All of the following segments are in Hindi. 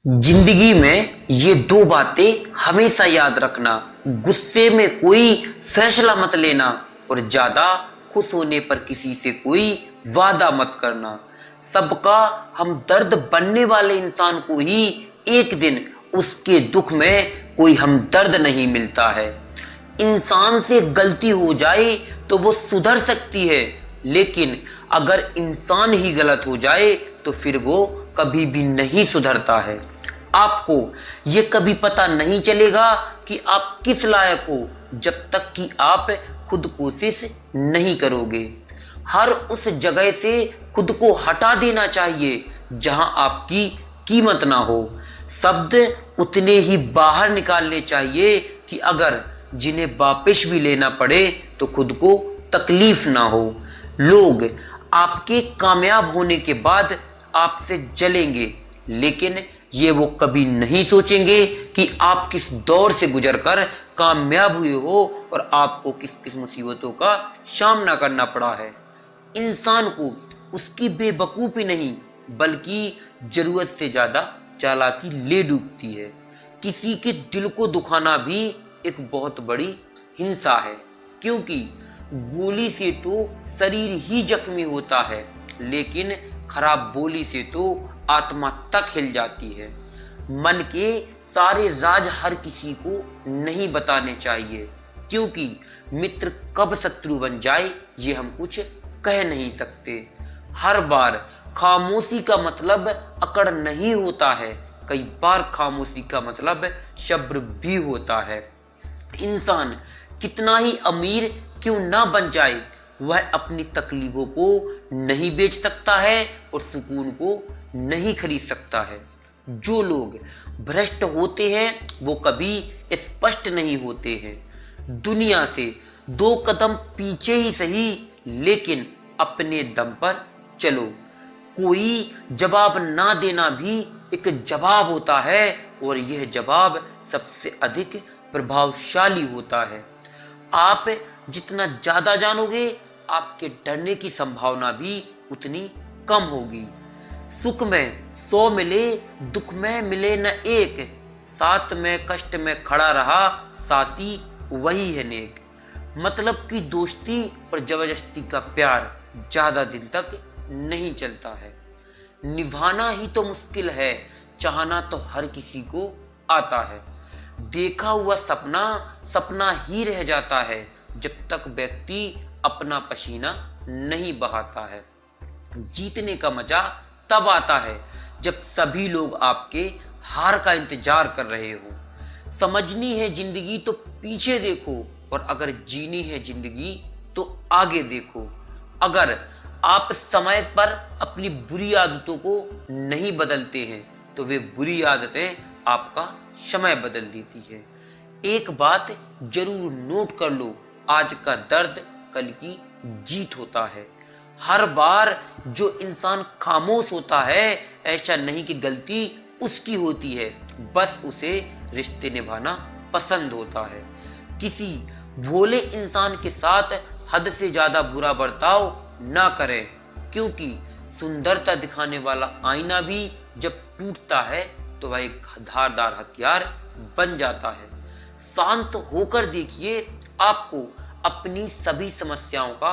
जिंदगी में ये दो बातें हमेशा याद रखना। गुस्से में कोई फैसला मत लेना और ज्यादा खुश होने पर किसी से कोई वादा मत करना। सबका हमदर्द बनने वाले इंसान को ही एक दिन उसके दुख में कोई हमदर्द नहीं मिलता है। इंसान से गलती हो जाए तो वो सुधर सकती है, लेकिन अगर इंसान ही गलत हो जाए तो फिर वो कभी भी नहीं सुधरता है। आपको ये कभी पता नहीं चलेगा कि आप किस लायक हो जब तक कि आप खुद कोशिश नहीं करोगे। हर उस जगह से खुद को हटा देना चाहिए जहां आपकी कीमत ना हो। शब्द उतने ही बाहर निकालने चाहिए कि अगर जिन्हें वापस भी लेना पड़े तो खुद को तकलीफ ना हो। लोग आपके कामयाब होने के बाद आपसे जलेंगे, लेकिन ये वो कभी नहीं सोचेंगे कि आप किस दौर से गुजरकर कामयाब हुए हो और आपको किस किस मुसीबतों का सामना करना पड़ा है। इंसान को उसकी बेवकूफी नहीं बल्कि जरूरत से ज्यादा चालाकी ले डूबती है। किसी के दिल को दुखाना भी एक बहुत बड़ी हिंसा है, क्योंकि गोली से तो शरीर ही जख्मी होता है, लेकिन खराब बोली से तो आत्मा तक हिल जाती है। मन के सारे राज हर किसी को नहीं बताने चाहिए, क्योंकि मित्र कब शत्रु बन जाए ये हम कुछ कह नहीं सकते। हर बार खामोशी का मतलब अकड़ नहीं होता है, कई बार खामोशी का मतलब सब्र भी होता है। इंसान कितना ही अमीर क्यों ना बन जाए, वह अपनी तकलीफों को नहीं बेच सकता है और सुकून को नहीं खरीद सकता है। जो लोग भ्रष्ट होते हैं वो कभी स्पष्ट नहीं होते हैं। दुनिया से दो कदम पीछे ही सही, लेकिन अपने दम पर चलो। कोई जवाब ना देना भी एक जवाब होता है और यह जवाब सबसे अधिक प्रभावशाली होता है। आप जितना ज्यादा जानोगे, आपके डरने की संभावना भी उतनी कम होगी। सुख में 100 मिले, दुख में मिले न एक, साथ में कष्ट में खड़ा रहा साथी वही है नेक। मतलब की दोस्ती और जबरदस्ती का प्यार ज्यादा दिन तक नहीं चलता है। निभाना ही तो मुश्किल है, चाहना तो हर किसी को आता है। देखा हुआ सपना सपना ही रह जाता है जब तक व्यक्ति अपना पसीना नहीं बहाता है। जीतने का मजा तब आता है जब सभी लोग आपके हार का इंतजार कर रहे हो। समझनी है जिंदगी तो पीछे देखो, और अगर जीनी है जिंदगी तो आगे देखो। अगर आप समय पर अपनी बुरी आदतों को नहीं बदलते हैं तो वे बुरी आदतें आपका समय बदल देती है। एक बात जरूर नोट कर लो, आज का दर्द कल की जीत होता है। हर बार जो इंसान खामोश होता है, ऐसा नहीं कि गलती उसकी होती है, बस उसे रिश्ते निभाना पसंद होता है। किसी भोले इंसान के साथ हद से ज्यादा बुरा बर्ताव ना करें, क्योंकि सुंदरता दिखाने वाला आईना भी जब टूटता है तो वह एक धारदार हथियार बन जाता है। शांत होकर देखिए, आपको अपनी सभी समस्याओं का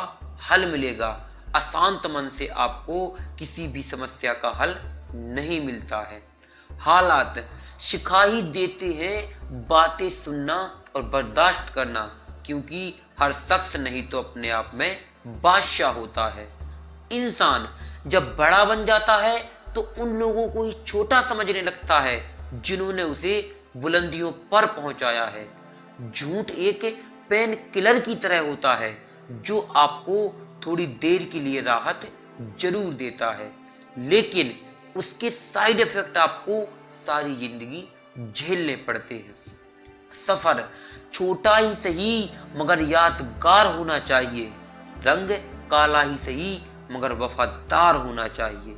हल मिलेगा। अशांत मन से आपको किसी भी समस्या का हल नहीं मिलता है। हालात सिखा ही देते हैं बातें सुनना और बर्दाश्त करना, क्योंकि हर शख्स नहीं तो अपने आप में बादशाह होता है। इंसान जब बड़ा बन जाता है तो उन लोगों को ही छोटा समझने लगता है जिन्होंने उसे बुलंदियों पर पहुंचाया है। झूठ एक पेन किलर की तरह होता है जो आपको थोड़ी देर के लिए राहत जरूर देता है, लेकिन उसके साइड इफेक्ट आपको सारी जिंदगी झेलने पड़ते हैं। सफर छोटा ही सही मगर यादगार होना चाहिए। रंग काला ही सही मगर वफादार होना चाहिए।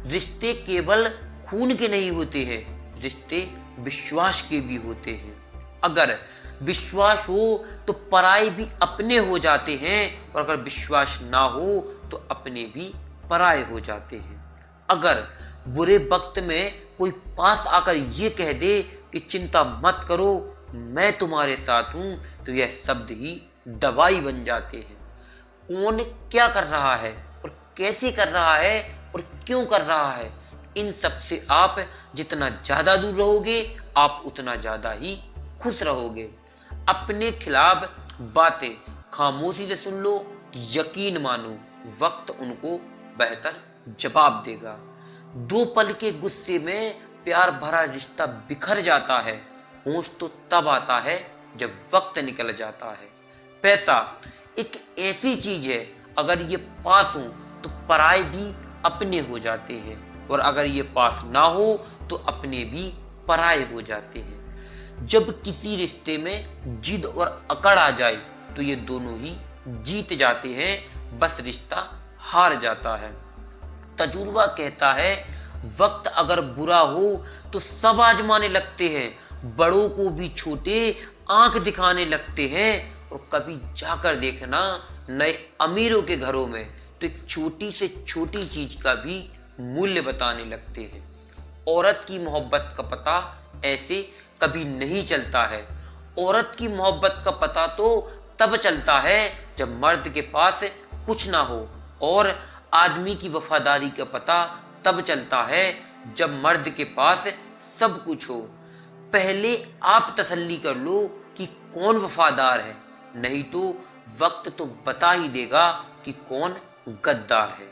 रिश्ते केवल खून के नहीं होते हैं, रिश्ते विश्वास के भी होते हैं। अगर विश्वास हो तो पराये भी अपने हो जाते हैं, और अगर विश्वास ना हो तो अपने भी पराये हो जाते हैं। अगर बुरे वक्त में कोई पास आकर ये कह दे कि चिंता मत करो, मैं तुम्हारे साथ हूं, तो यह शब्द ही दवाई बन जाते हैं। कौन क्या कर रहा है और कैसे कर रहा है और क्यों कर रहा है, इन सब से आप जितना ज्यादा दूर रहोगे, आप उतना ज्यादा ही खुश रहोगे। अपने खिलाफ बातें खामोशी से सुन लो, यकीन मानो वक्त उनको बेहतर जवाब देगा। दो पल के गुस्से में प्यार भरा रिश्ता बिखर जाता है। होश तो तब आता है जब वक्त निकल जाता है। पैसा एक ऐसी चीज है, अगर ये पास हो तो पराये भी अपने हो जाते हैं, और अगर ये पास ना हो तो अपने भी पराये हो जाते हैं। जब किसी रिश्ते में जिद और अकड़ आ जाए तो ये दोनों ही जीत जाते हैं, बस रिश्ता हार जाता है। तजुर्बा कहता है, वक्त अगर बुरा हो तो सब आजमाने लगते हैं, बड़ों को भी छोटे आंख दिखाने लगते हैं, और कभी जाकर देखना नए अमीरों के घरों में तो एक छोटी से छोटी चीज का भी मूल्य बताने लगते हैं। औरत की मोहब्बत का पता ऐसे कभी नहीं चलता है। औरत की मोहब्बत का पता तो तब चलता है जब मर्द के पास कुछ ना हो, और आदमी की वफादारी का पता तब चलता है जब मर्द के पास सब कुछ हो। पहले आप तसल्ली कर लो कि कौन वफादार है, नहीं तो वक्त तो बता ही देगा कि कौन गद्दार है।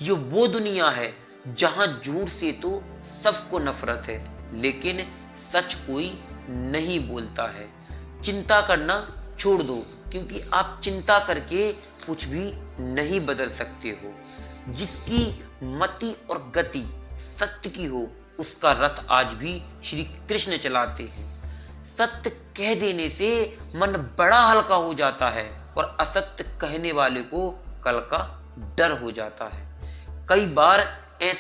ये वो दुनिया है जहां झूठ से तो सबको नफरत है, लेकिन सच कोई नहीं बोलता है। चिंता करना छोड़ दो, क्योंकि आप चिंता करके कुछ भी नहीं बदल सकते हो। जिसकी मति और गति सत्य की हो, उसका रथ आज भी श्री कृष्ण चलाते हैं। सत्य कह देने से मन बड़ा हल्का हो जाता है, और असत्य कहने वाले को कल का डर हो जाता है। कई बार